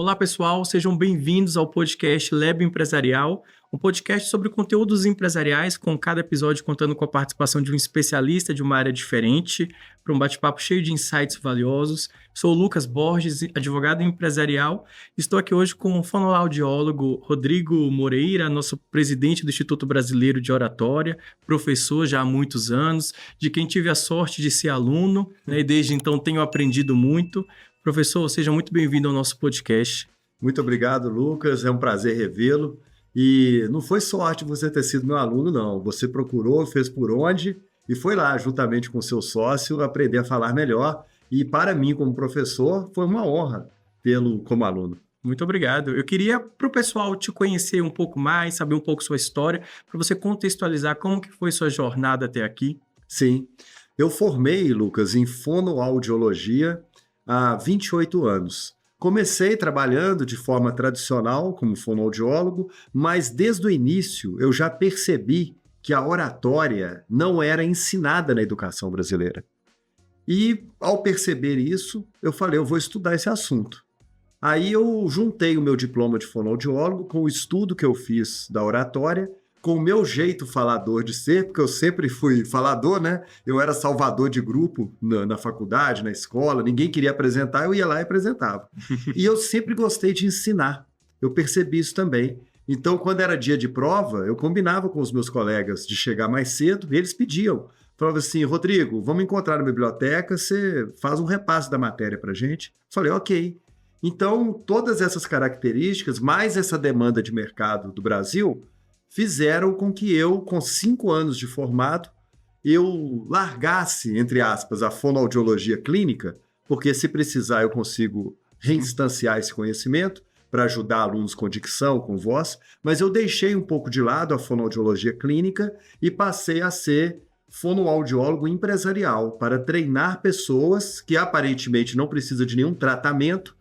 Olá, pessoal, sejam bem-vindos ao podcast Lab Empresarial, um podcast sobre conteúdos empresariais, com cada episódio contando com a participação de um especialista de uma área diferente, para um bate-papo cheio de insights valiosos. Sou o Lucas Borges, advogado empresarial. Estou aqui hoje com o fonoaudiólogo Rodrigo Moreira, nosso presidente do Instituto Brasileiro de Oratória, professor já há muitos anos, de quem tive a sorte de ser aluno, né, e desde então tenho aprendido muito. Professor, seja muito bem-vindo ao nosso podcast. Muito obrigado, Lucas. É um prazer revê-lo. E não foi sorte você ter sido meu aluno, não. Você procurou, fez por onde e foi lá, juntamente com o seu sócio, aprender a falar melhor. E para mim, como professor, foi uma honra tê-lo como aluno. Muito obrigado. Eu queria, para o pessoal te conhecer um pouco mais, saber um pouco sua história, para você contextualizar como que foi sua jornada até aqui. Sim. Eu formei, Lucas, em fonoaudiologia há 28 anos. Comecei trabalhando de forma tradicional como fonoaudiólogo, mas desde o início eu já percebi que a oratória não era ensinada na educação brasileira. E ao perceber isso, eu falei, eu vou estudar esse assunto. Aí eu juntei o meu diploma de fonoaudiólogo com o estudo que eu fiz da oratória, com o meu jeito falador de ser, porque eu sempre fui falador, né? Eu era salvador de grupo na faculdade, na escola, ninguém queria apresentar, eu ia lá e apresentava. E eu sempre gostei de ensinar, eu percebi isso também. Então, quando era dia de prova, eu combinava com os meus colegas de chegar mais cedo, e eles pediam. Falavam assim, Rodrigo, vamos encontrar na biblioteca, você faz um repasse da matéria pra gente. Falei, ok. Então, todas essas características, mais essa demanda de mercado do Brasil, fizeram com que eu, com 5 anos de formado, eu largasse, entre aspas, a fonoaudiologia clínica, porque se precisar eu consigo reinstanciar esse conhecimento para ajudar alunos com dicção, com voz, mas eu deixei um pouco de lado a fonoaudiologia clínica e passei a ser fonoaudiólogo empresarial, para treinar pessoas que aparentemente não precisam de nenhum tratamento,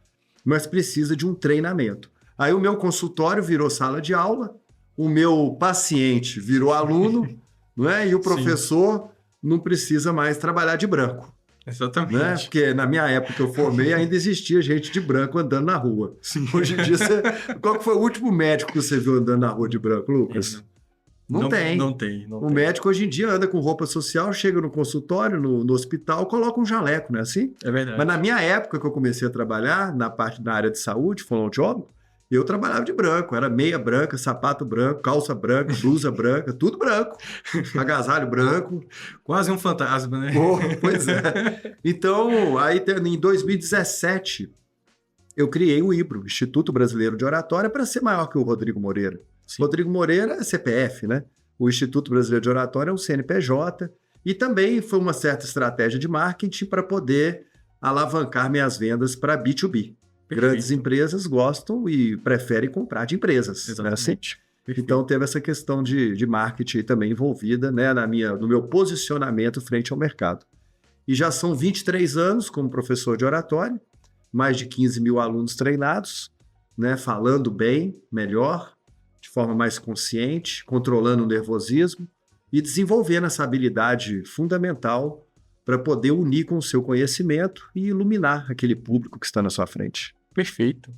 mas precisa de um treinamento. Aí o meu consultório virou sala de aula, o meu paciente virou aluno, não é? E o professor não precisa mais trabalhar de branco. Exatamente. Né? Porque na minha época que eu formei, ainda existia gente de branco andando na rua. Sim. Hoje em dia, qual que foi o último médico que você viu andando na rua de branco, Lucas? Não tem. O médico hoje em dia anda com roupa social, chega no consultório, no hospital, coloca um jaleco, não é assim? É verdade. Mas na minha época que eu comecei a trabalhar, na área de saúde, fonoaudiólogo, eu trabalhava de branco, era meia branca, sapato branco, calça branca, blusa branca, tudo branco, agasalho branco. Quase um fantasma, né? Oh, pois é. Então, aí em 2017, eu criei o IBRO, Instituto Brasileiro de Oratória, para ser maior que o Rodrigo Moreira. Sim. Rodrigo Moreira é CPF, né? O Instituto Brasileiro de Oratória é um CNPJ, e também foi uma certa estratégia de marketing para poder alavancar minhas vendas para B2B. Perfeito. Grandes empresas gostam e preferem comprar de empresas. Exatamente. Né? Então, teve essa questão de marketing também envolvida, né, no meu posicionamento frente ao mercado. E já são 23 anos como professor de oratória, mais de 15 mil alunos treinados, né, falando bem, melhor, de forma mais consciente, controlando o nervosismo e desenvolvendo essa habilidade fundamental para poder unir com o seu conhecimento e iluminar aquele público que está na sua frente. Perfeito.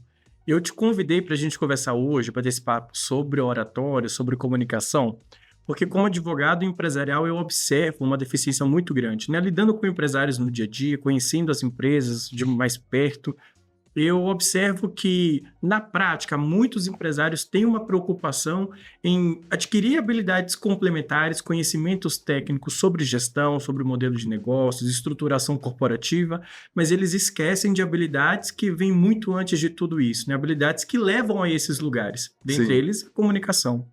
Eu te convidei para a gente conversar hoje, para ter esse papo sobre oratória, sobre comunicação, porque como advogado empresarial eu observo uma deficiência muito grande, né? Lidando com empresários no dia a dia, conhecendo as empresas de mais perto, eu observo que, na prática, muitos empresários têm uma preocupação em adquirir habilidades complementares, conhecimentos técnicos sobre gestão, sobre modelo de negócios, estruturação corporativa, mas eles esquecem de habilidades que vêm muito antes de tudo isso, né? Habilidades que levam a esses lugares, dentre eles a comunicação.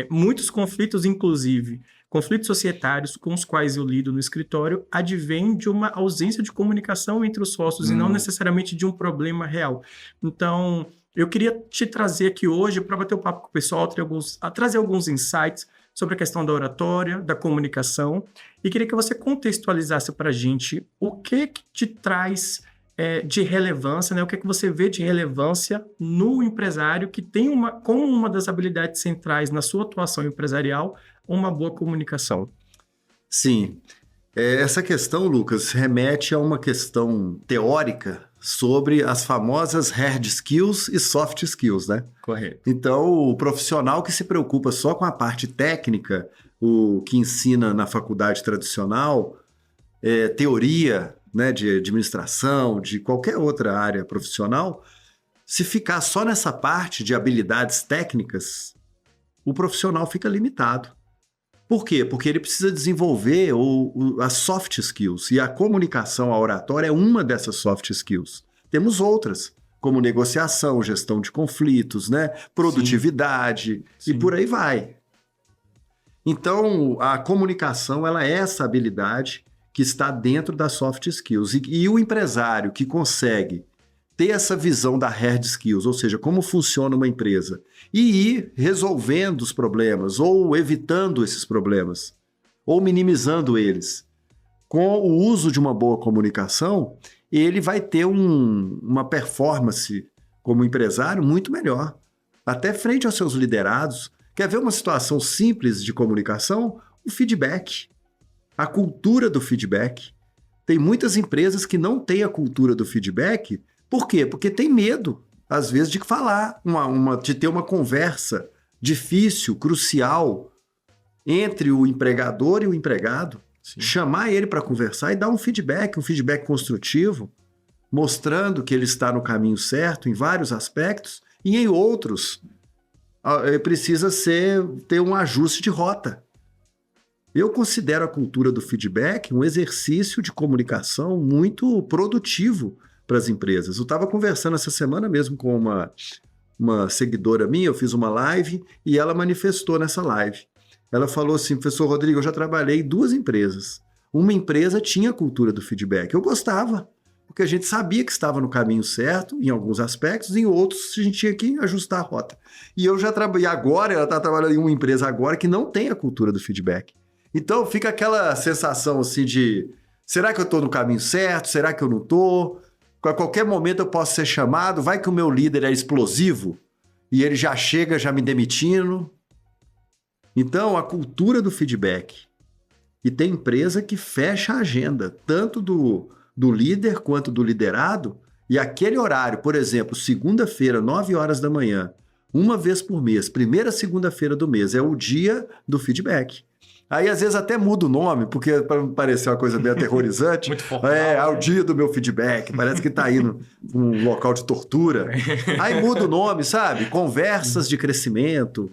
Muitos conflitos, inclusive, conflitos societários com os quais eu lido no escritório advêm de uma ausência de comunicação entre os sócios e não necessariamente de um problema real. Então, eu queria te trazer aqui hoje para bater o papo com o pessoal, trazer alguns insights sobre a questão da oratória, da comunicação, e queria que você contextualizasse para a gente o que te traz de relevância, né? O que você vê de relevância no empresário que tem como uma das habilidades centrais na sua atuação empresarial, uma boa comunicação. Sim. Essa questão, Lucas, remete a uma questão teórica sobre as famosas hard skills e soft skills, né? Correto. Então, o profissional que se preocupa só com a parte técnica, o que ensina na faculdade tradicional, teoria, né, de administração, de qualquer outra área profissional, se ficar só nessa parte de habilidades técnicas, o profissional fica limitado. Por quê? Porque ele precisa desenvolver as soft skills, e a comunicação, a oratória é uma dessas soft skills. Temos outras, como negociação, gestão de conflitos, né? Produtividade, Sim. e por aí vai. Então, a comunicação, ela é essa habilidade que está dentro das soft skills. E o empresário que consegue ter essa visão da hard skills, ou seja, como funciona uma empresa, e ir resolvendo os problemas, ou evitando esses problemas, ou minimizando eles, com o uso de uma boa comunicação, ele vai ter uma performance como empresário muito melhor, até frente aos seus liderados. Quer ver uma situação simples de comunicação? O feedback. A cultura do feedback. Tem muitas empresas que não têm a cultura do feedback. Por quê? Porque tem medo, às vezes, de falar, de ter uma conversa difícil, crucial, entre o empregador e o empregado. Sim. Chamar ele para conversar e dar um feedback construtivo, mostrando que ele está no caminho certo em vários aspectos, e em outros precisa ter um ajuste de rota. Eu considero a cultura do feedback um exercício de comunicação muito produtivo para as empresas. Eu estava conversando essa semana mesmo com uma seguidora minha, eu fiz uma live e ela manifestou nessa live. Ela falou assim: professor Rodrigo, eu já trabalhei em 2 empresas. Uma empresa tinha a cultura do feedback. Eu gostava, porque a gente sabia que estava no caminho certo em alguns aspectos, em outros a gente tinha que ajustar a rota. E eu já trabalhei agora, ela está trabalhando em uma empresa agora que não tem a cultura do feedback. Então fica aquela sensação assim de: será que eu estou no caminho certo? Será que eu não estou? A qualquer momento eu posso ser chamado, vai que o meu líder é explosivo e ele já chega já me demitindo. Então, a cultura do feedback. E tem empresa que fecha a agenda, tanto do líder quanto do liderado, e aquele horário, por exemplo, segunda-feira, 9 horas da manhã, uma vez por mês, primeira segunda-feira do mês, é o dia do feedback. Aí, às vezes, até muda o nome, porque para não parecer uma coisa bem aterrorizante, Muito formal, é o dia do meu feedback, parece que está indo para um local de tortura. Aí muda o nome, sabe? Conversas de crescimento.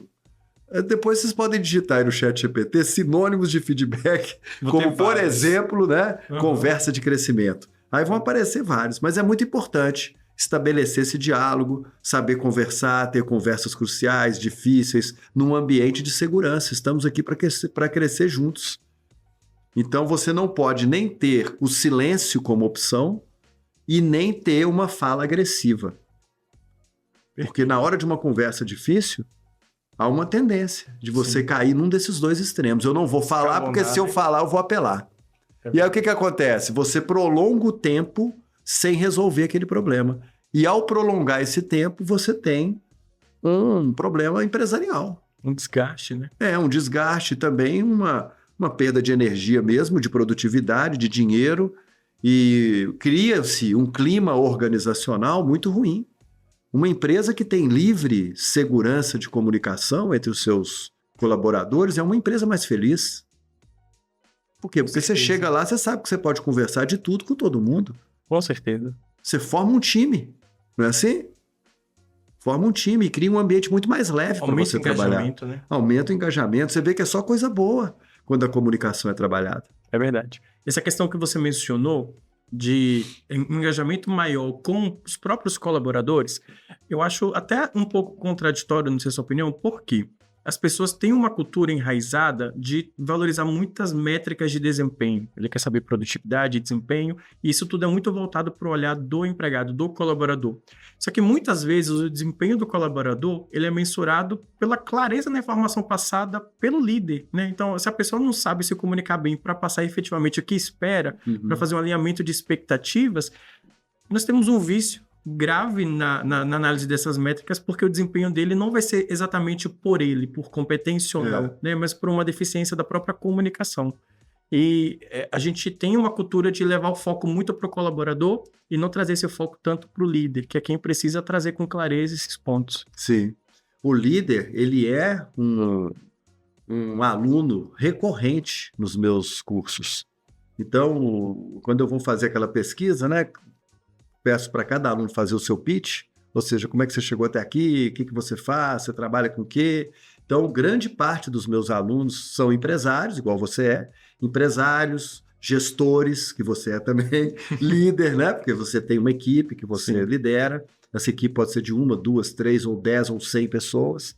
Depois vocês podem digitar aí no ChatGPT sinônimos de feedback, como, por exemplo, né, conversa de crescimento. Aí vão aparecer vários, mas é muito importante estabelecer esse diálogo, saber conversar, ter conversas cruciais, difíceis, num ambiente de segurança. Estamos aqui para crescer juntos. Então você não pode nem ter o silêncio como opção e nem ter uma fala agressiva. Porque na hora de uma conversa difícil, há uma tendência de você cair num desses 2 extremos. Eu não vou falar porque se eu falar eu vou apelar. E aí o que acontece? Você prolonga o tempo sem resolver aquele problema. E ao prolongar esse tempo, você tem um problema empresarial. Um desgaste, né? Um desgaste também, uma perda de energia mesmo, de produtividade, de dinheiro, e cria-se um clima organizacional muito ruim. Uma empresa que tem livre segurança de comunicação entre os seus colaboradores é uma empresa mais feliz. Por quê? Porque você chega lá, você sabe que você pode conversar de tudo com todo mundo. Com certeza. Você forma um time, não é assim? Forma um time e cria um ambiente muito mais leve para você trabalhar. Né? Aumenta o engajamento. Você vê que é só coisa boa quando a comunicação é trabalhada. É verdade. Essa questão que você mencionou de engajamento maior com os próprios colaboradores, eu acho até um pouco contraditório, não sei a sua opinião, porque as pessoas têm uma cultura enraizada de valorizar muitas métricas de desempenho. Ele quer saber produtividade, desempenho, e isso tudo é muito voltado para o olhar do empregado, do colaborador. Só que muitas vezes o desempenho do colaborador ele é mensurado pela clareza na informação passada pelo líder, né? Então, se a pessoa não sabe se comunicar bem para passar efetivamente o que espera, para fazer um alinhamento de expectativas, nós temos um vício grave na análise dessas métricas, porque o desempenho dele não vai ser exatamente por ele, por competência ou não, né? Mas por uma deficiência da própria comunicação. E a gente tem uma cultura de levar o foco muito para o colaborador e não trazer esse foco tanto para o líder, que é quem precisa trazer com clareza esses pontos. Sim. O líder, ele é um aluno recorrente nos meus cursos. Então, quando eu vou fazer aquela pesquisa, né, peço para cada aluno fazer o seu pitch, ou seja, como é que você chegou até aqui, o que você faz, você trabalha com o quê? Então, grande parte dos meus alunos são empresários, igual você é, empresários, gestores, que você é também, líder, né? Porque você tem uma equipe que você lidera. Essa equipe pode ser de 1, 2, 3, ou 10, ou 100 pessoas.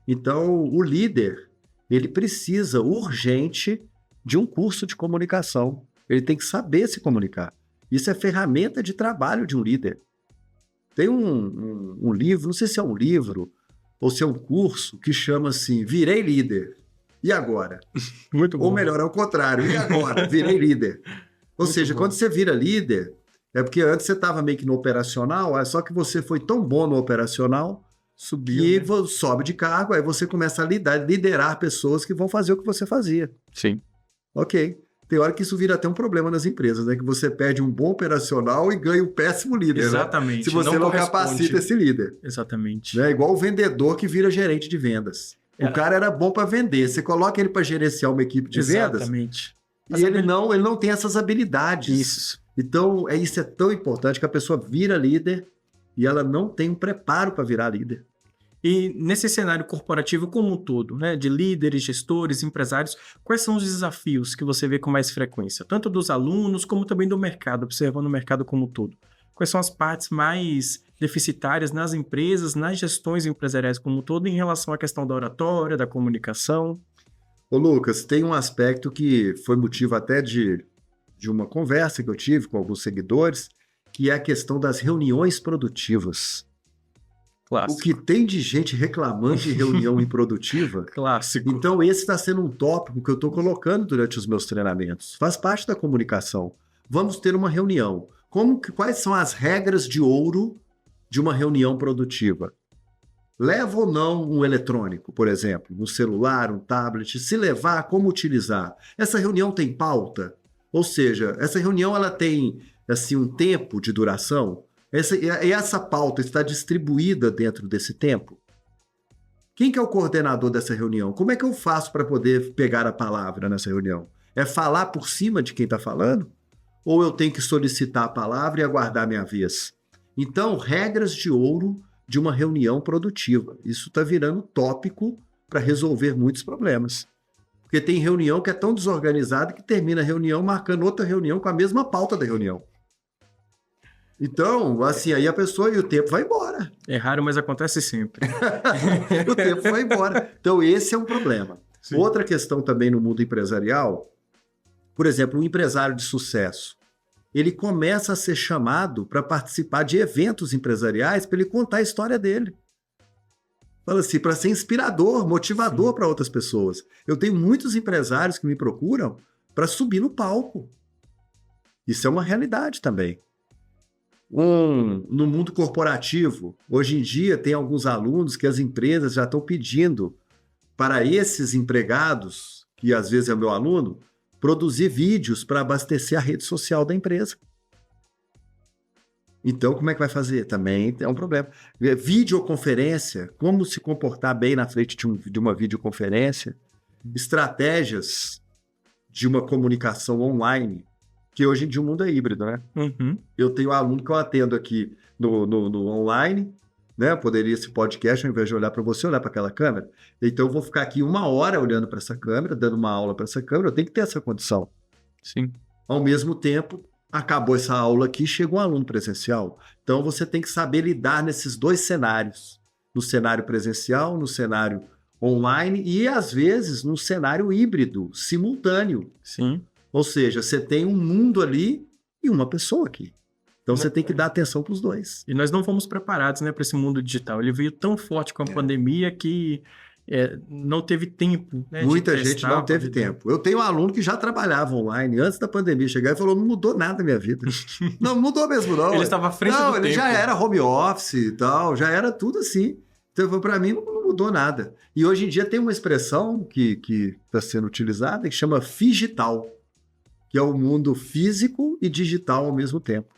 Então, o líder, ele precisa urgente de um curso de comunicação. Ele tem que saber se comunicar. Isso é ferramenta de trabalho de um líder. Tem um livro, não sei se é um livro ou se é um curso, que chama assim, Virei Líder. E agora? Muito bom. Ou melhor, ao contrário, e agora? Virei líder. Ou Muito seja, bom. quando você vira líder, é porque antes você estava meio que no operacional, só que você foi tão bom no operacional Subiu, que né? sobe de cargo, aí você começa a liderar pessoas que vão fazer o que você fazia. Sim. Ok. Tem hora que isso vira até um problema nas empresas, né? Que você perde um bom operacional e ganha um péssimo líder. Exatamente. Né? Se você não capacita esse líder. Exatamente. Né? Igual o vendedor que vira gerente de vendas. O cara era bom para vender. Você coloca ele para gerenciar uma equipe de vendas. Exatamente. E ele não tem essas habilidades. Isso. Então, isso é tão importante que a pessoa vira líder e ela não tem um preparo para virar líder. E nesse cenário corporativo como um todo, né, de líderes, gestores, empresários, quais são os desafios que você vê com mais frequência? Tanto dos alunos como também do mercado, observando o mercado como um todo. Quais são as partes mais deficitárias nas empresas, nas gestões empresariais como um todo, em relação à questão da oratória, da comunicação? Ô Lucas, tem um aspecto que foi motivo até de uma conversa que eu tive com alguns seguidores, que é a questão das reuniões produtivas. Clássico. O que tem de gente reclamando de reunião improdutiva. Clássico. Então, esse está sendo um tópico que eu estou colocando durante os meus treinamentos. Faz parte da comunicação. Vamos ter uma reunião. Quais são as regras de ouro de uma reunião produtiva? Leva ou não um eletrônico, por exemplo, um celular, um tablet? Se levar, como utilizar? Essa reunião tem pauta? Ou seja, essa reunião ela tem assim, um tempo de duração? Essa pauta está distribuída dentro desse tempo? Quem que é o coordenador dessa reunião? Como é que eu faço para poder pegar a palavra nessa reunião? É falar por cima de quem está falando? Ou eu tenho que solicitar a palavra e aguardar a minha vez? Então, regras de ouro de uma reunião produtiva. Isso está virando tópico para resolver muitos problemas. Porque tem reunião que é tão desorganizada que termina a reunião marcando outra reunião com a mesma pauta da reunião. Então, assim, aí a pessoa e o tempo vai embora. É raro, mas acontece sempre. O tempo vai embora. Então, esse é um problema. Sim. Outra questão também no mundo empresarial, por exemplo, um empresário de sucesso, ele começa a ser chamado para participar de eventos empresariais para ele contar a história dele. Fala assim, para ser inspirador, motivador para outras pessoas. Eu tenho muitos empresários que me procuram para subir no palco. Isso é uma realidade também. No mundo corporativo, hoje em dia tem alguns alunos que as empresas já estão pedindo para esses empregados, que às vezes é o meu aluno, produzir vídeos para abastecer a rede social da empresa. Então, como é que vai fazer? Também é um problema. Videoconferência, como se comportar bem na frente de uma videoconferência, estratégias de uma comunicação online, que hoje em dia o mundo é híbrido, né? Uhum. Eu tenho um aluno que eu atendo aqui no online, né? Poderia esse podcast, ao invés de olhar para você, olhar para aquela câmera. Então eu vou ficar aqui 1 hora olhando para essa câmera, dando uma aula para essa câmera, eu tenho que ter essa condição. Sim. Ao mesmo tempo, acabou essa aula aqui, chega um aluno presencial. Então você tem que saber lidar nesses dois cenários. No cenário presencial, no cenário online e, às vezes, no cenário híbrido, simultâneo. Sim. Ou seja, você tem um mundo ali e uma pessoa aqui. Então você tem que dar atenção para os dois. E nós não fomos preparados, né, para esse mundo digital. Ele veio tão forte com a pandemia que não teve tempo. Né, muita gente não teve tempo. Eu tenho um aluno que já trabalhava online antes da pandemia chegar e falou: não mudou nada na minha vida. Não mudou mesmo, não. Ele estava à frente do tempo. Não, ele já era home office e tal, já era tudo assim. Então, para mim, não mudou nada. E hoje em dia tem uma expressão que está sendo utilizada que chama figital. que é o mundo físico e digital ao mesmo tempo.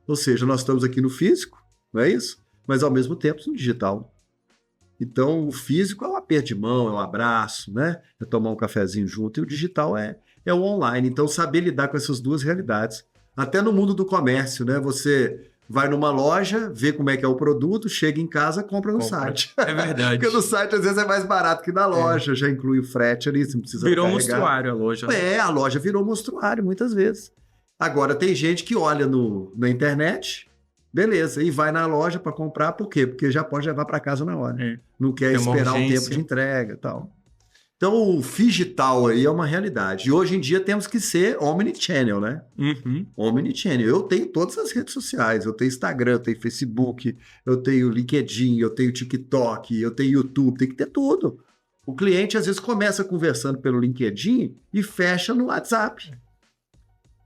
Ou seja, nós estamos aqui no físico, não é isso? Mas ao mesmo tempo no digital. Então, o físico é um aperto de mão, é um abraço, né? É tomar um cafezinho junto. E o digital é o online. Então, saber lidar com essas duas realidades. Até no mundo do comércio, né? Você vai numa loja, vê como é que é o produto, chega em casa, compra no site. É verdade. Porque no site, às vezes, é mais barato que na loja. Já inclui o frete ali, você não precisa Virou carregar. monstruário a loja. A loja virou monstruário muitas vezes. Agora, tem gente que olha na internet, beleza, e vai na loja para comprar, por quê? Porque já pode levar para casa na hora. Não quer esperar o tempo de entrega e tal. Então, o digital aí é uma realidade. E hoje em dia temos que ser omnichannel, né? Omnichannel. Eu tenho todas as redes sociais. Eu tenho Instagram, eu tenho Facebook, eu tenho LinkedIn, eu tenho TikTok, eu tenho YouTube, tem que ter tudo. O cliente, às vezes, começa conversando pelo LinkedIn e fecha no WhatsApp.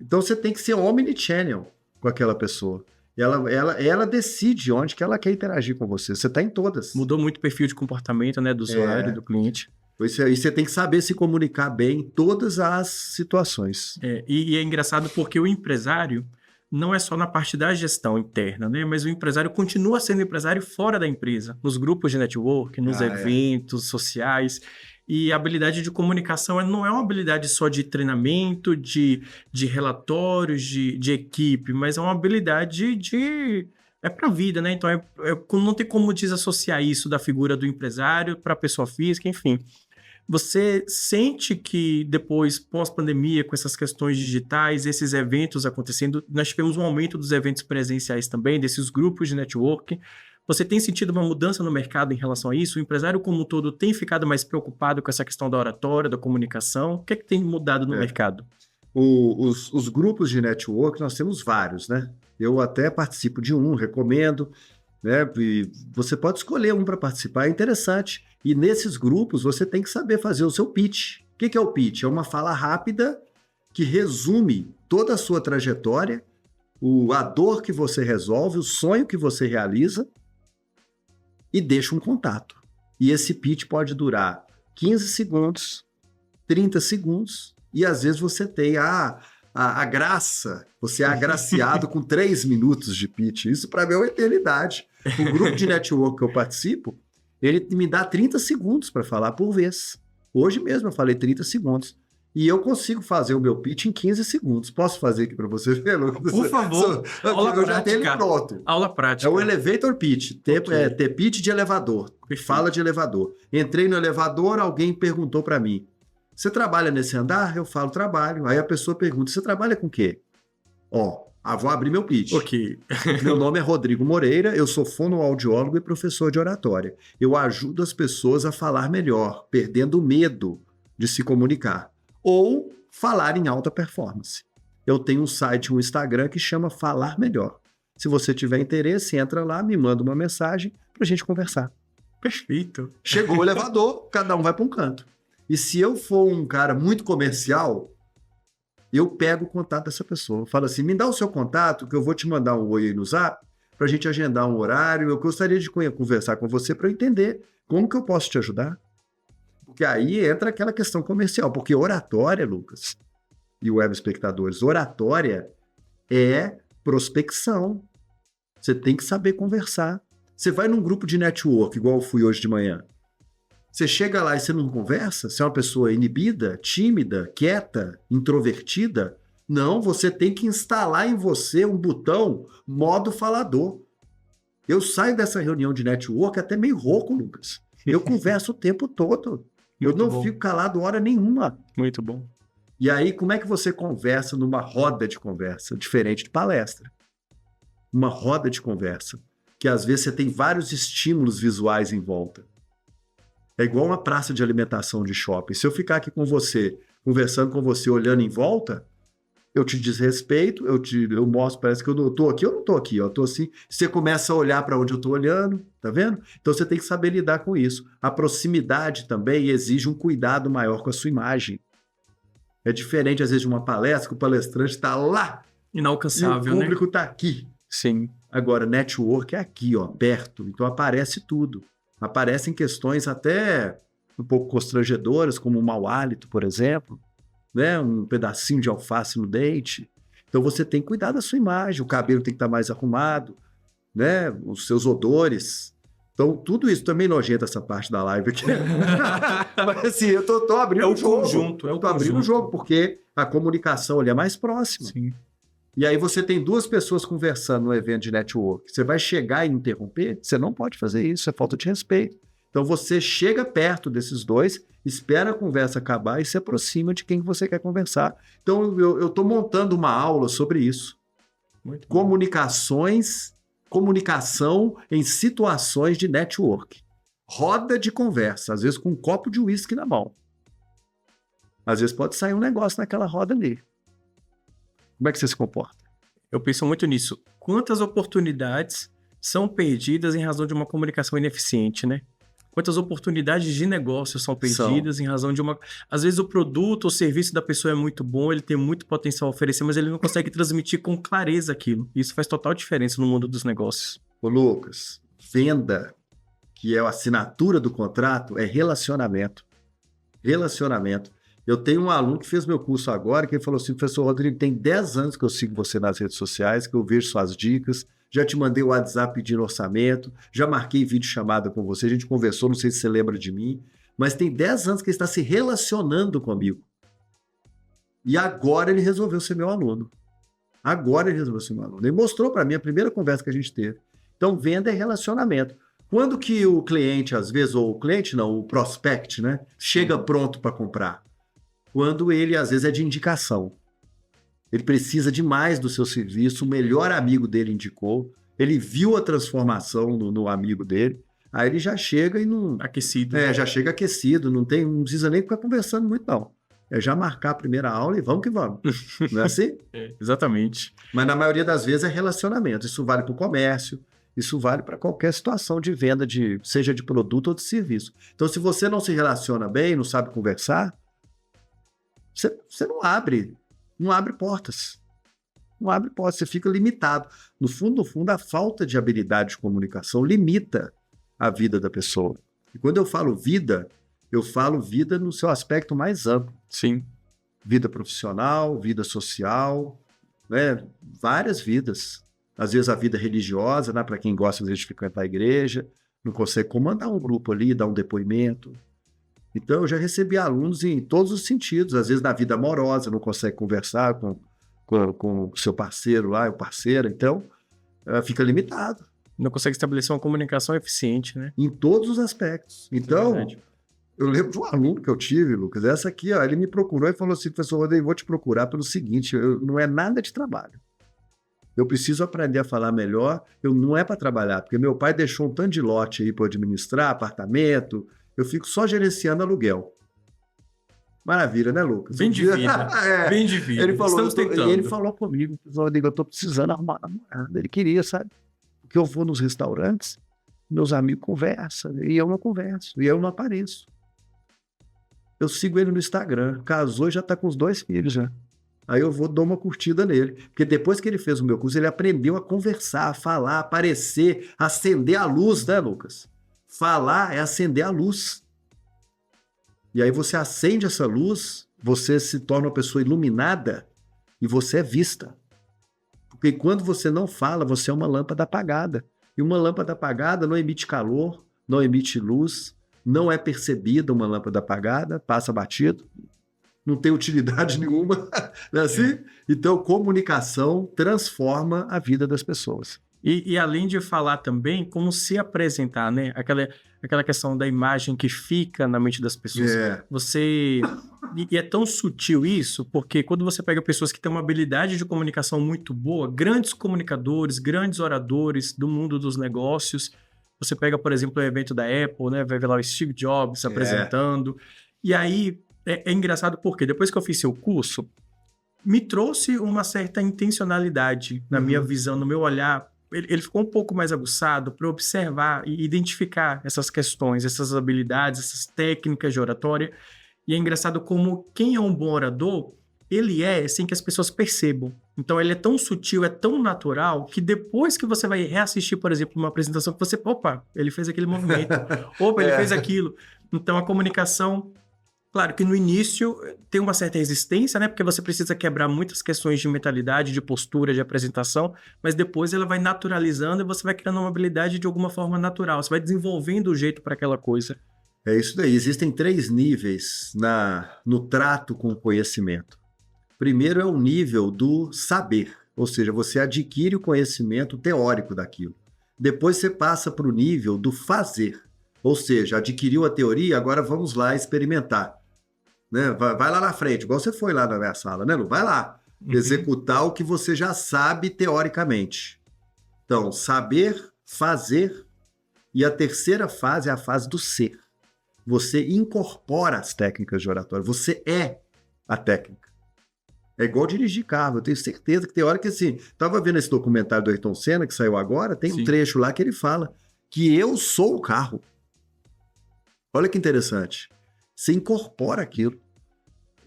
Então, você tem que ser omnichannel com aquela pessoa. Ela decide onde que ela quer interagir com você. Você está em todas. Mudou muito o perfil de comportamento, né, do usuário, do cliente. E você tem que saber se comunicar bem em todas as situações. E é engraçado porque o empresário não é só na parte da gestão interna, né? Mas o empresário continua sendo empresário fora da empresa, nos grupos de network, nos eventos sociais. E a habilidade de comunicação não é uma habilidade só de treinamento, de relatórios, de equipe, mas é uma habilidade é para a vida, né? Então, não tem como desassociar isso da figura do empresário para a pessoa física, enfim. Você sente que depois, pós-pandemia, com essas questões digitais, esses eventos acontecendo, nós tivemos um aumento dos eventos presenciais também, desses grupos de network. Você tem sentido uma mudança no mercado em relação a isso? O empresário como um todo tem ficado mais preocupado com essa questão da oratória, da comunicação? O que é que tem mudado no mercado? Os grupos de network, nós temos vários, né? Eu até participo de um, recomendo, né? E você pode escolher um para participar, é interessante. E nesses grupos você tem que saber fazer o seu pitch. O que é o pitch? É uma fala rápida que resume toda a sua trajetória, a dor que você resolve, o sonho que você realiza e deixa um contato. E esse pitch pode durar 15 segundos, 30 segundos e às vezes você tem a graça, você é agraciado com 3 minutos de pitch. Isso para mim é uma eternidade. O grupo de network que eu participo, ele me dá 30 segundos para falar por vez. Hoje mesmo eu falei 30 segundos. E eu consigo fazer o meu pitch em 15 segundos. Posso fazer aqui para você ver, Lucas? Por favor. Eu já tenho ele pronto. Aula prática. É o elevator pitch. Ter pitch de elevador. Fala de elevador. Entrei no elevador, alguém perguntou para mim: você trabalha nesse andar? Eu falo, trabalho. Aí a pessoa pergunta, você trabalha com o quê? Vou abrir meu pitch. Ok. Meu nome é Rodrigo Moreira, eu sou fonoaudiólogo e professor de oratória. Eu ajudo as pessoas a falar melhor, perdendo o medo de se comunicar. Ou falar em alta performance. Eu tenho um site, um Instagram que chama Falar Melhor. Se você tiver interesse, entra lá, me manda uma mensagem pra gente conversar. Perfeito. Chegou o elevador, cada um vai para um canto. E se eu for um cara muito comercial, eu pego o contato dessa pessoa. Eu falo assim, me dá o seu contato, que eu vou te mandar um oi aí no Zap, pra gente agendar um horário. Eu gostaria de conversar com você para eu entender como que eu posso te ajudar. Porque aí entra aquela questão comercial. Porque oratória, Lucas, e web espectadores, oratória é prospecção. Você tem que saber conversar. Você vai num grupo de network, igual eu fui hoje de manhã. Você chega lá e você não conversa? Você é uma pessoa inibida, tímida, quieta, introvertida? Não, você tem que instalar em você um botão modo falador. Eu saio dessa reunião de network até meio rouco, Lucas. Eu converso o tempo todo. Eu não fico calado hora nenhuma. Muito bom. E aí, como é que você conversa numa roda de conversa? Diferente de palestra. Uma roda de conversa. Que às vezes você tem vários estímulos visuais em volta. É igual uma praça de alimentação de shopping. Se eu ficar aqui com você, conversando com você, olhando em volta, eu te desrespeito, eu mostro, parece que eu não tô aqui, eu não tô aqui, eu tô assim. Você começa a olhar para onde eu tô olhando, tá vendo? Então você tem que saber lidar com isso. A proximidade também exige um cuidado maior com a sua imagem. É diferente, às vezes, de uma palestra, que o palestrante está lá. Inalcançável, e o público está aqui. Sim. Agora, network é aqui, ó, perto. Então aparece tudo. Aparecem questões até um pouco constrangedoras, como o mau hálito, por exemplo. né? Um pedacinho de alface no dente. Então você tem que cuidar da sua imagem, o cabelo tem que estar mais arrumado, né? Os seus odores. Então, tudo isso também nojenta essa parte da live aqui. Mas assim, eu tô abrindo o jogo. Tô abrindo o jogo, porque a comunicação ali é mais próxima. Sim. E aí você tem duas pessoas conversando no evento de network. Você vai chegar e interromper? Você não pode fazer isso, é falta de respeito. Então você chega perto desses dois, espera a conversa acabar e se aproxima de quem você quer conversar. Então eu estou montando uma aula sobre isso. Muito bom. Comunicação em situações de network. Roda de conversa, às vezes com um copo de uísque na mão. Às vezes pode sair um negócio naquela roda ali. Como é que você se comporta? Eu penso muito nisso. Quantas oportunidades são perdidas em razão de uma comunicação ineficiente, né? Quantas oportunidades de negócio são perdidas em razão de uma... Às vezes o produto ou serviço da pessoa é muito bom, ele tem muito potencial a oferecer, mas ele não consegue transmitir com clareza aquilo. Isso faz total diferença no mundo dos negócios. Ô Lucas, venda, que é a assinatura do contrato, é relacionamento. Relacionamento. Eu tenho um aluno que fez meu curso agora, que ele falou assim, professor Rodrigo, tem 10 anos que eu sigo você nas redes sociais, que eu vejo suas dicas, já te mandei o WhatsApp pedindo orçamento, já marquei videochamada com você, a gente conversou, não sei se você lembra de mim, mas tem 10 anos que ele está se relacionando comigo. E agora ele resolveu ser meu aluno. Ele mostrou para mim a primeira conversa que a gente teve. Então, venda é relacionamento. Quando que o cliente, às vezes, ou o cliente não, o prospect, né, chega pronto para comprar? Quando ele, às vezes, é de indicação. Ele precisa demais do seu serviço, o melhor amigo dele indicou, ele viu a transformação no amigo dele, aí ele já chega e não... Aquecido. Já chega aquecido, não precisa nem ficar conversando muito, não. É já marcar a primeira aula e vamos que vamos. Não é assim? Exatamente. Mas na maioria das vezes é relacionamento. Isso vale para o comércio, isso vale para qualquer situação de venda, seja de produto ou de serviço. Então, se você não se relaciona bem, não sabe conversar, você não abre portas. Não abre portas, você fica limitado. No fundo, a falta de habilidade de comunicação limita a vida da pessoa. E quando eu falo vida no seu aspecto mais amplo. Sim. Vida profissional, vida social, né? Várias vidas. Às vezes a vida religiosa, né? Para quem gosta às vezes de frequentar a igreja, não consegue comandar um grupo ali, dar um depoimento. Então, eu já recebi alunos em todos os sentidos. Às vezes, na vida amorosa, não consegue conversar com o seu parceiro lá, o parceiro. Então, fica limitado. Não consegue estabelecer uma comunicação eficiente, né? Em todos os aspectos. Então, eu lembro de um aluno que eu tive, Lucas. Essa aqui, ó, ele me procurou e falou assim, professor Rodrigo, vou te procurar pelo seguinte, não é nada de trabalho. Eu preciso aprender a falar melhor. Não é para trabalhar, porque meu pai deixou um tanto de lote aí para administrar, apartamento... Eu fico só gerenciando aluguel. Maravilha, né, Lucas? Bem de vida. Bem de vida. Ele falou comigo, eu estou precisando arrumar uma namorada. Ele queria, sabe? Porque eu vou nos restaurantes, meus amigos conversam, e eu não converso, e eu não apareço. Eu sigo ele no Instagram, casou e já está com os 2 filhos já. Aí eu dou uma curtida nele. Porque depois que ele fez o meu curso, ele aprendeu a conversar, a falar, a aparecer, a acender a luz, né, Lucas? Falar é acender a luz. E aí você acende essa luz, você se torna uma pessoa iluminada e você é vista. Porque quando você não fala, você é uma lâmpada apagada. E uma lâmpada apagada não emite calor, não emite luz, não é percebida uma lâmpada apagada, passa batido, não tem utilidade nenhuma. Não é assim? Então, comunicação transforma a vida das pessoas. E além de falar também, como se apresentar, né? Aquela questão da imagem que fica na mente das pessoas. E é tão sutil isso, porque quando você pega pessoas que têm uma habilidade de comunicação muito boa, grandes comunicadores, grandes oradores do mundo dos negócios, você pega, por exemplo, o evento da Apple, né? Vai ver lá o Steve Jobs apresentando. E aí, é engraçado porque depois que eu fiz seu curso, me trouxe uma certa intencionalidade na minha visão, no meu olhar. Ele ficou um pouco mais aguçado para observar e identificar essas questões, essas habilidades, essas técnicas de oratória. E é engraçado como quem é um bom orador, ele é sem que as pessoas percebam. Então ele é tão sutil, é tão natural, que depois que você vai reassistir, por exemplo, uma apresentação, que você, opa, ele fez aquele movimento, opa, ele fez aquilo. Então a comunicação Claro que no início tem uma certa resistência, né? Porque você precisa quebrar muitas questões de mentalidade, de postura, de apresentação, mas depois ela vai naturalizando e você vai criando uma habilidade de alguma forma natural. Você vai desenvolvendo o jeito para aquela coisa. É isso daí. Existem 3 níveis no trato com o conhecimento. Primeiro é o nível do saber, ou seja, você adquire o conhecimento teórico daquilo. Depois você passa para o nível do fazer, ou seja, adquiriu a teoria, agora vamos lá experimentar. Né? Vai lá na frente, igual você foi lá na minha sala, né, Lu? Vai lá, executar o que você já sabe teoricamente. Então, saber, fazer, e a terceira fase é a fase do ser. Você incorpora as técnicas de oratória, você é a técnica. É igual dirigir carro, eu tenho certeza que tem hora que assim, tava vendo esse documentário do Ayrton Senna, que saiu agora, tem um trecho lá que ele fala que eu sou o carro. Olha que interessante. Você incorpora aquilo.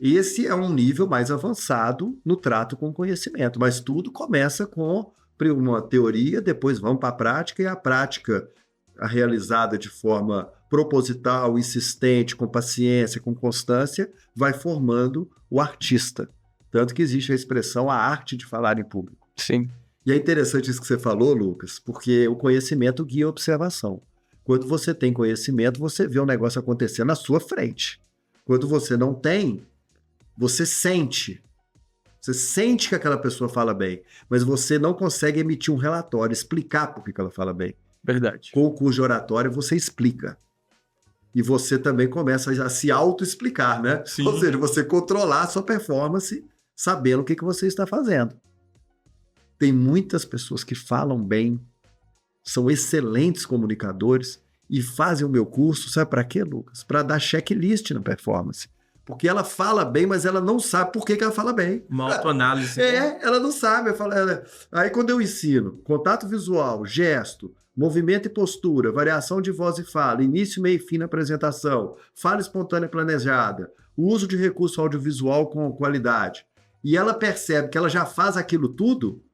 Esse é um nível mais avançado no trato com o conhecimento, mas tudo começa com uma teoria, depois vamos para a prática, e a prática realizada de forma proposital, insistente, com paciência, com constância, vai formando o artista. Tanto que existe a expressão a arte de falar em público. Sim. E é interessante isso que você falou, Lucas, porque o conhecimento guia a observação. Quando você tem conhecimento, você vê o negócio acontecer na sua frente. Quando você não tem, você sente. Você sente que aquela pessoa fala bem, mas você não consegue emitir um relatório, explicar por que ela fala bem. Verdade. Com o curso de oratória, você explica. E você também começa a se auto-explicar, né? Sim. Ou seja, você controlar a sua performance sabendo o que você está fazendo. Tem muitas pessoas que falam bem, são excelentes comunicadores e fazem o meu curso, sabe para quê, Lucas? Para dar checklist na performance. Porque ela fala bem, mas ela não sabe por que ela fala bem. Uma autoanálise. Ela não sabe. Aí quando eu ensino contato visual, gesto, movimento e postura, variação de voz e fala, início, meio e fim na apresentação, fala espontânea planejada, o uso de recurso audiovisual com qualidade, e ela percebe que ela já faz aquilo tudo,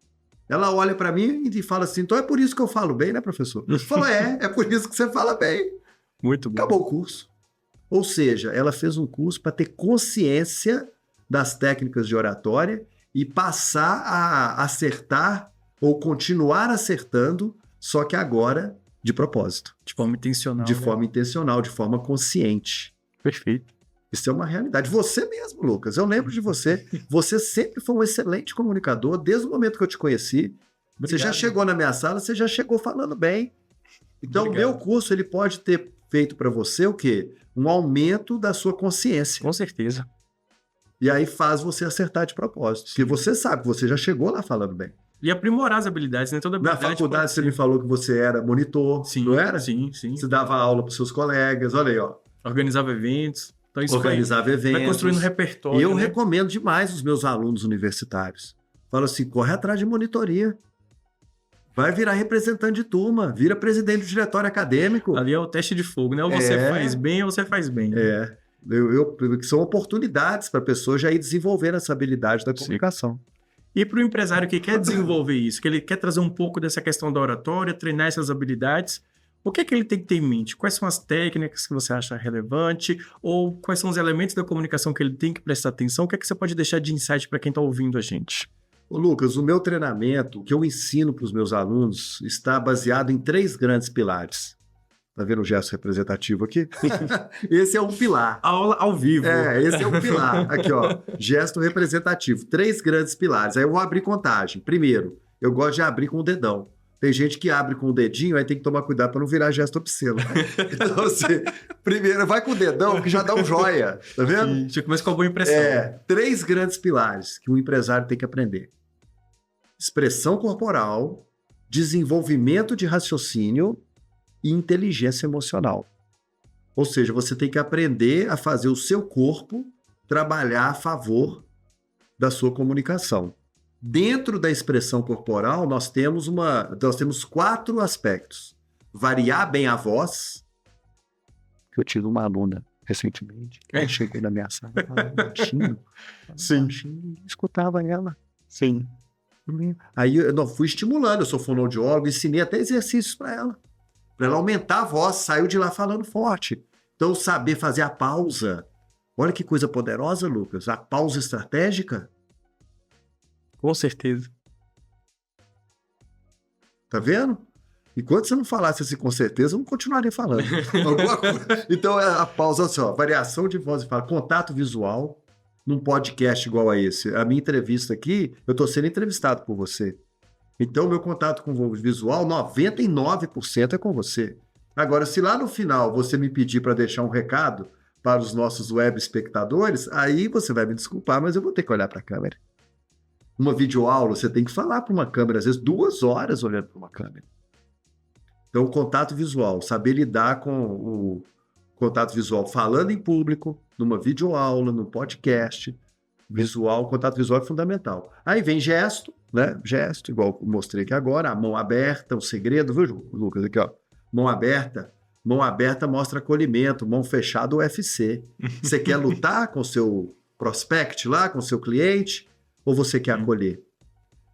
ela olha para mim e fala assim, então é por isso que eu falo bem, né, professor? Eu falo, é por isso que você fala bem. Muito bom. Acabou o curso. Ou seja, ela fez um curso para ter consciência das técnicas de oratória e passar a acertar ou continuar acertando, só que agora de propósito. De forma intencional. De forma intencional, de forma consciente. Perfeito. Isso é uma realidade. Você mesmo, Lucas, eu lembro de você. Você sempre foi um excelente comunicador, desde o momento que eu te conheci. Você já chegou na minha sala, você já chegou falando bem. Então, o meu curso, ele pode ter feito para você o quê? Um aumento da sua consciência. Com certeza. E aí faz você acertar de propósito. Porque você sabe, você já chegou lá falando bem. E aprimorar as habilidades, né? Toda habilidade. Na faculdade você me falou que você era monitor, sim, não era? Sim. Você dava aula para os seus colegas, olha aí, ó. Organizava eventos. Então isso Organizava eventos. Vai construindo repertório. E eu recomendo demais os meus alunos universitários. Falo assim, corre atrás de monitoria. Vai virar representante de turma, vira presidente do diretório acadêmico. Ali é o teste de fogo, né? Ou você faz bem ou você faz bem. Né? São oportunidades para a pessoa já ir desenvolvendo essa habilidade da comunicação. Sim. E para o empresário que quer desenvolver isso, que ele quer trazer um pouco dessa questão da oratória, treinar essas habilidades, o que é que ele tem que ter em mente? Quais são as técnicas que você acha relevante? Ou quais são os elementos da comunicação que ele tem que prestar atenção? O que é que você pode deixar de insight para quem está ouvindo a gente? Ô Lucas, o meu treinamento, o que eu ensino para os meus alunos, está baseado em 3 grandes pilares. Tá vendo o gesto representativo aqui? Esse é um pilar. Aula ao vivo. Esse é um pilar. Aqui, ó. Gesto representativo. 3 grandes pilares. Aí eu vou abrir contagem. Primeiro, eu gosto de abrir com o dedão. Tem gente que abre com o dedinho, aí tem que tomar cuidado para não virar gesto obsceno. Então, assim, primeiro, vai com o dedão, que já dá um joia. Tá vendo? Sim, já começa com a boa impressão. 3 grandes pilares que um empresário tem que aprender. Expressão corporal, desenvolvimento de raciocínio e inteligência emocional. Ou seja, você tem que aprender a fazer o seu corpo trabalhar a favor da sua comunicação. Dentro da expressão corporal, nós temos 4 aspectos. Variar bem a voz. Eu tive uma aluna recentemente, cheguei na minha sala, falava baixinho. Sim. Baixinho, escutava ela. Sim. Aí eu fui estimulando, eu sou fonoaudiólogo, ensinei até exercícios para ela aumentar a voz, saiu de lá falando forte. Então, saber fazer a pausa, Olha que coisa poderosa, Lucas. A pausa estratégica. Com certeza. Tá vendo? Enquanto você não falasse assim com certeza, eu não continuaria falando. Alguma coisa. Então, a pausa, assim, ó, variação de voz e fala, contato visual num podcast igual a esse. A minha entrevista aqui, eu estou sendo entrevistado por você. Então, meu contato com o visual, 99% é com você. Agora, se lá no final você me pedir para deixar um recado para os nossos web espectadores, aí você vai me desculpar, mas eu vou ter que olhar para a câmera. Uma videoaula, você tem que falar para uma câmera, às vezes 2 horas olhando para uma câmera. Então, o contato visual, saber lidar com o contato visual falando em público, numa videoaula, num podcast, visual, contato visual é fundamental. Aí vem gesto, né? Gesto, igual eu mostrei aqui agora, a mão aberta, o segredo, viu, Lucas? Aqui, ó. Mão aberta mostra acolhimento, mão fechada, UFC. Você quer lutar com o seu prospect lá, com o seu cliente, ou você quer acolher?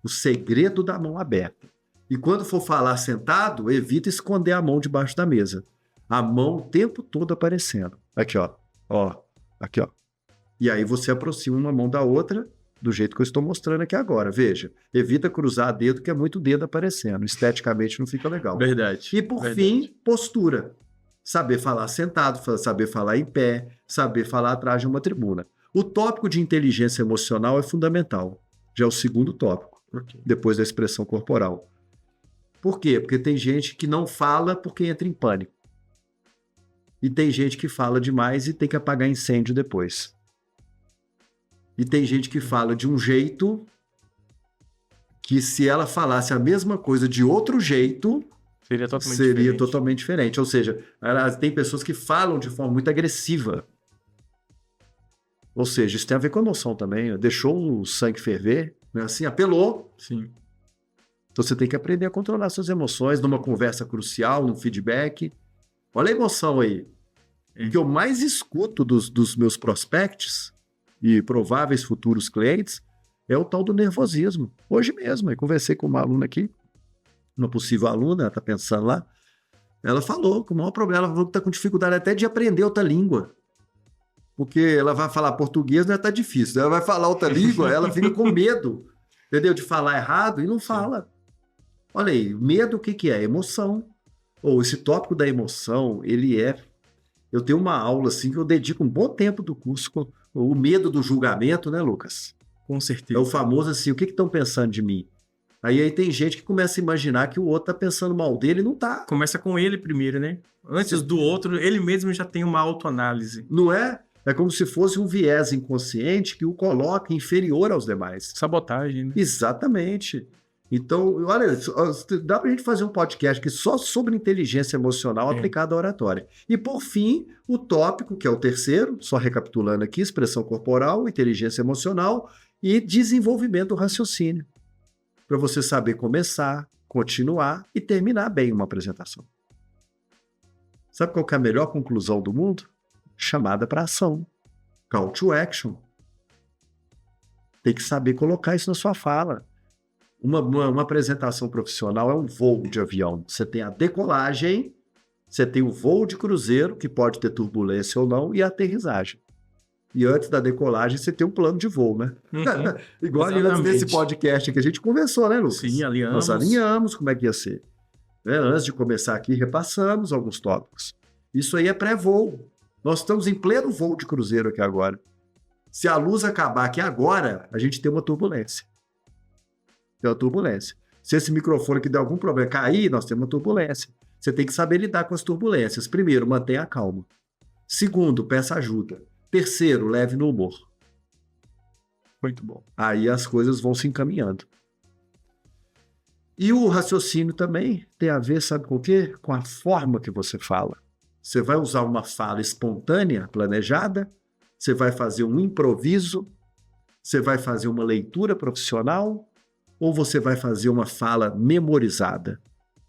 O segredo da mão aberta. E quando for falar sentado, evita esconder a mão debaixo da mesa. A mão o tempo todo aparecendo. Aqui, ó. Ó. Aqui, ó. E aí você aproxima uma mão da outra do jeito que eu estou mostrando aqui agora. Veja, evita cruzar dedo, que é muito dedo aparecendo. Esteticamente não fica legal. Verdade. E por fim, postura. Saber falar sentado, saber falar em pé, saber falar atrás de uma tribuna. O tópico de inteligência emocional é fundamental. Já é o segundo tópico, depois da expressão corporal. Por quê? Porque tem gente que não fala porque entra em pânico. E tem gente que fala demais e tem que apagar incêndio depois. E tem gente que fala de um jeito que, se ela falasse a mesma coisa de outro jeito, seria totalmente diferente. Ou seja, tem pessoas que falam de forma muito agressiva. Ou seja, isso tem a ver com a emoção também. Deixou o sangue ferver, né? Assim, apelou. Sim. Então você tem que aprender a controlar suas emoções numa conversa crucial, num feedback. Olha a emoção aí. O que eu mais escuto dos meus prospects e prováveis futuros clientes é o tal do nervosismo. Hoje mesmo, eu conversei com uma aluna aqui, uma possível aluna, ela está pensando lá, ela falou que o maior problema, ela falou que está com dificuldade até de aprender outra língua. Porque ela vai falar português, não é tão difícil. Ela vai falar outra língua, ela fica com medo, entendeu? De falar errado e não fala. Olha aí, medo o que é? Emoção. Ou esse tópico da emoção, ele é... Eu tenho uma aula assim que eu dedico um bom tempo do curso com o medo do julgamento, né, Lucas? Com certeza. É o famoso assim, o que estão pensando de mim? Aí tem gente que começa a imaginar que o outro tá pensando mal dele e não tá. Começa com ele primeiro, né? Antes do outro, ele mesmo já tem uma autoanálise. Não é? É como se fosse um viés inconsciente que o coloca inferior aos demais. Sabotagem, né? Exatamente. Então, olha, dá pra gente fazer um podcast aqui só sobre inteligência emocional aplicada à oratória. E, por fim, o tópico, que é o terceiro, só recapitulando aqui, expressão corporal, inteligência emocional e desenvolvimento do raciocínio. Para você saber começar, continuar e terminar bem uma apresentação. Sabe qual que é a melhor conclusão do mundo? Chamada para ação. Call to action. Tem que saber colocar isso na sua fala. Uma apresentação profissional é um voo de avião. Você tem a decolagem, você tem o voo de cruzeiro, que pode ter turbulência ou não, e a aterrissagem. E antes da decolagem, você tem um plano de voo, né? Uhum. Igual antes desse podcast que a gente conversou, né, Lucas? Sim, alinhamos. Nós alinhamos como é que ia ser. Né? Antes de começar aqui, repassamos alguns tópicos. Isso aí é pré-voo. Nós estamos em pleno voo de cruzeiro aqui agora. Se a luz acabar aqui agora, a gente tem uma turbulência. Tem uma turbulência. Se esse microfone aqui der algum problema cair, nós temos uma turbulência. Você tem que saber lidar com as turbulências. Primeiro, mantenha a calma. Segundo, peça ajuda. Terceiro, leve no humor. Muito bom. Aí as coisas vão se encaminhando. E o raciocínio também tem a ver, sabe com o quê? Com a forma que você fala. Você vai usar uma fala espontânea, planejada, você vai fazer um improviso, você vai fazer uma leitura profissional, ou você vai fazer uma fala memorizada,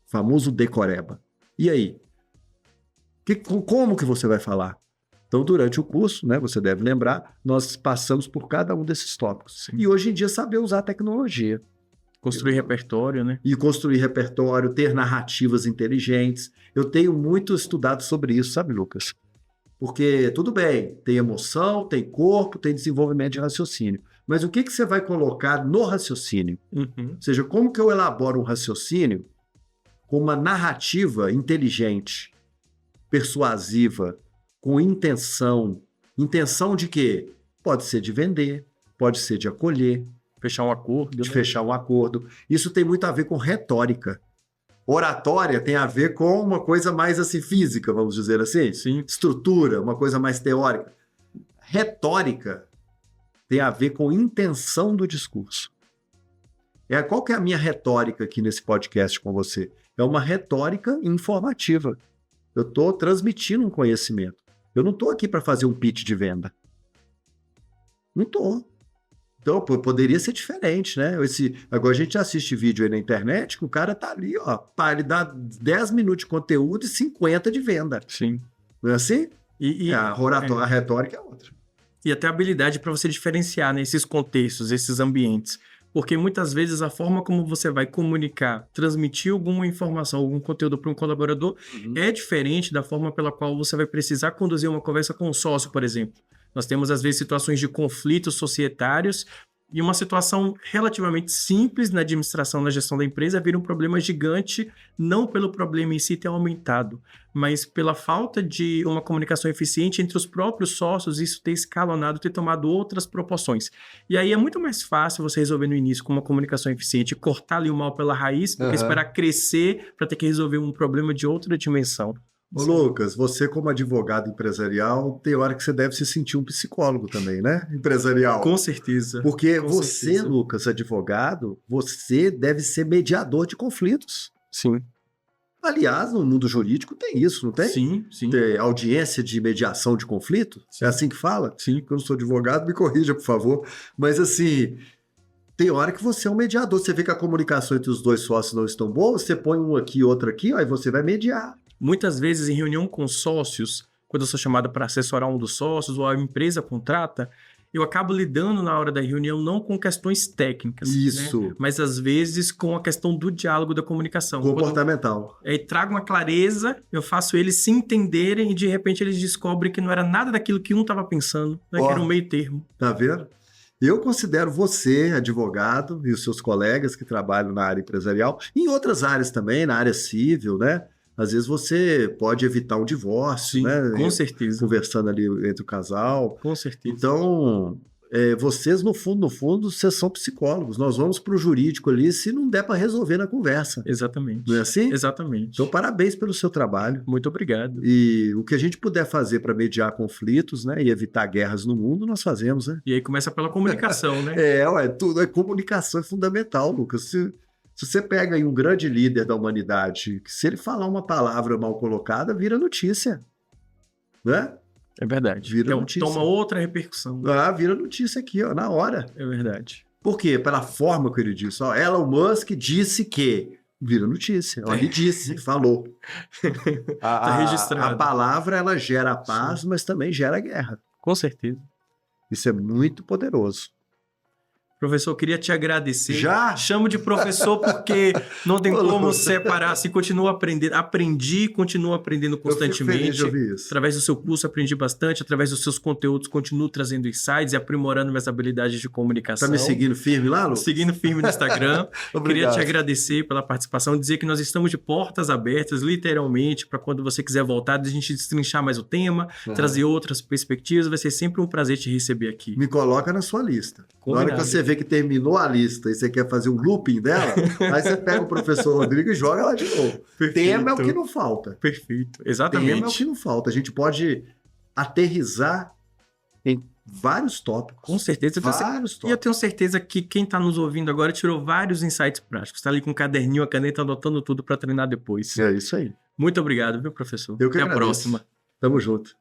famoso decoreba. E aí? Como que você vai falar? Então, durante o curso, né, você deve lembrar, nós passamos por cada um desses tópicos. Sim. E hoje em dia, saber usar a tecnologia. Construir repertório, né? E construir repertório, ter narrativas inteligentes. Eu tenho muito estudado sobre isso, sabe, Lucas? Porque, tudo bem, tem emoção, tem corpo, tem desenvolvimento de raciocínio. Mas o que você vai colocar no raciocínio? Uhum. Ou seja, como que eu elaboro um raciocínio com uma narrativa inteligente, persuasiva, com intenção. Intenção de quê? Pode ser de vender, pode ser de acolher, Fechar um acordo. de fechar um acordo. Isso tem muito a ver com retórica. Oratória tem a ver com uma coisa mais assim física, vamos dizer assim. Sim. Estrutura, uma coisa mais teórica. Retórica tem a ver com intenção do discurso. Qual que é a minha retórica aqui nesse podcast com você? É uma retórica informativa. Eu estou transmitindo um conhecimento. Eu não estou aqui para fazer um pitch de venda. Não estou. Então, poderia ser diferente, né? Agora a gente assiste vídeo aí na internet que o cara tá ali, ó, ele dá 10 minutos de conteúdo e 50 de venda. Sim. Não é assim? A retórica é outra. E até a habilidade para você diferenciar nesses contextos, esses ambientes. Porque muitas vezes a forma como você vai comunicar, transmitir alguma informação, algum conteúdo para um colaborador é diferente da forma pela qual você vai precisar conduzir uma conversa com um sócio, por exemplo. Nós temos, às vezes, situações de conflitos societários e uma situação relativamente simples na administração, na gestão da empresa, vira um problema gigante, não pelo problema em si ter aumentado, mas pela falta de uma comunicação eficiente entre os próprios sócios, isso ter escalonado, ter tomado outras proporções. E aí é muito mais fácil você resolver no início com uma comunicação eficiente, cortar ali o mal pela raiz, do que esperar crescer para ter que resolver um problema de outra dimensão. Ô, Lucas, você como advogado empresarial, tem hora que você deve se sentir um psicólogo também, né? Empresarial. Com certeza. Porque você, Lucas, advogado, você deve ser mediador de conflitos. Sim. Aliás, no mundo jurídico tem isso, não tem? Sim, sim. Tem audiência de mediação de conflito? Sim. É assim que fala? Sim. Eu não sou advogado, me corrija, por favor. Mas assim, tem hora que você é um mediador. Você vê que a comunicação entre os dois sócios não estão boa, você põe um aqui, outro aqui, aí você vai mediar. Muitas vezes, em reunião com sócios, quando eu sou chamado para assessorar um dos sócios ou a empresa contrata, eu acabo lidando na hora da reunião não com questões técnicas. Isso. Né? Mas, às vezes, com a questão do diálogo, da comunicação. Comportamental. Trago uma clareza, eu faço eles se entenderem e, de repente, eles descobrem que não era nada daquilo que um estava pensando, né? Que era um meio termo. Tá vendo? Eu considero você, advogado, e os seus colegas que trabalham na área empresarial, em outras áreas também, na área civil, né? Às vezes você pode evitar um divórcio, sim, né? Com certeza. Conversando ali entre o casal. Com certeza. Então, vocês, no fundo, vocês são psicólogos. Nós vamos para o jurídico ali se não der para resolver na conversa. Exatamente. Não é assim? Exatamente. Então, parabéns pelo seu trabalho. Muito obrigado. E o que a gente puder fazer para mediar conflitos, né, e evitar guerras no mundo, nós fazemos, né? E aí começa pela comunicação, né? Tudo. Comunicação é fundamental, Lucas. Se você pega aí um grande líder da humanidade, que se ele falar uma palavra mal colocada, vira notícia. Né? É verdade. Vira notícia. Toma outra repercussão. Vira notícia aqui, ó, na hora. É verdade. Por quê? Pela forma que ele disse. Ó, Elon Musk disse que... Vira notícia. Ó, ele disse, falou. Tá registrado. A palavra, ela gera paz, mas também gera guerra. Com certeza. Isso é muito poderoso. Professor, eu queria te agradecer. Já? Chamo de professor porque não tem como separar. Se continua aprendendo. Aprendi e continuo aprendendo constantemente. Eu fico feliz de ouvir isso. Através do seu curso, aprendi bastante. Através dos seus conteúdos, continuo trazendo insights e aprimorando minhas habilidades de comunicação. Tá me seguindo firme lá, Lu? Seguindo firme no Instagram. Queria te agradecer pela participação. Dizer que nós estamos de portas abertas, literalmente, para quando você quiser voltar, a gente destrinchar mais o tema, trazer outras perspectivas. Vai ser sempre um prazer te receber aqui. Me coloca na sua lista. Combinado. Na hora que você vê que terminou a lista e você quer fazer um looping dela, aí você pega o professor Rodrigo e joga lá de novo. Perfeito. Tema é o que não falta. Perfeito, exatamente. Tema é o que não falta. A gente pode aterrizar em vários tópicos. Com certeza. E eu tenho certeza que quem está nos ouvindo agora tirou vários insights práticos. Está ali com um caderninho, a caneta, anotando tudo para treinar depois. É isso aí. Muito obrigado, viu, professor? Eu que Até agradeço. a próxima. Tamo junto.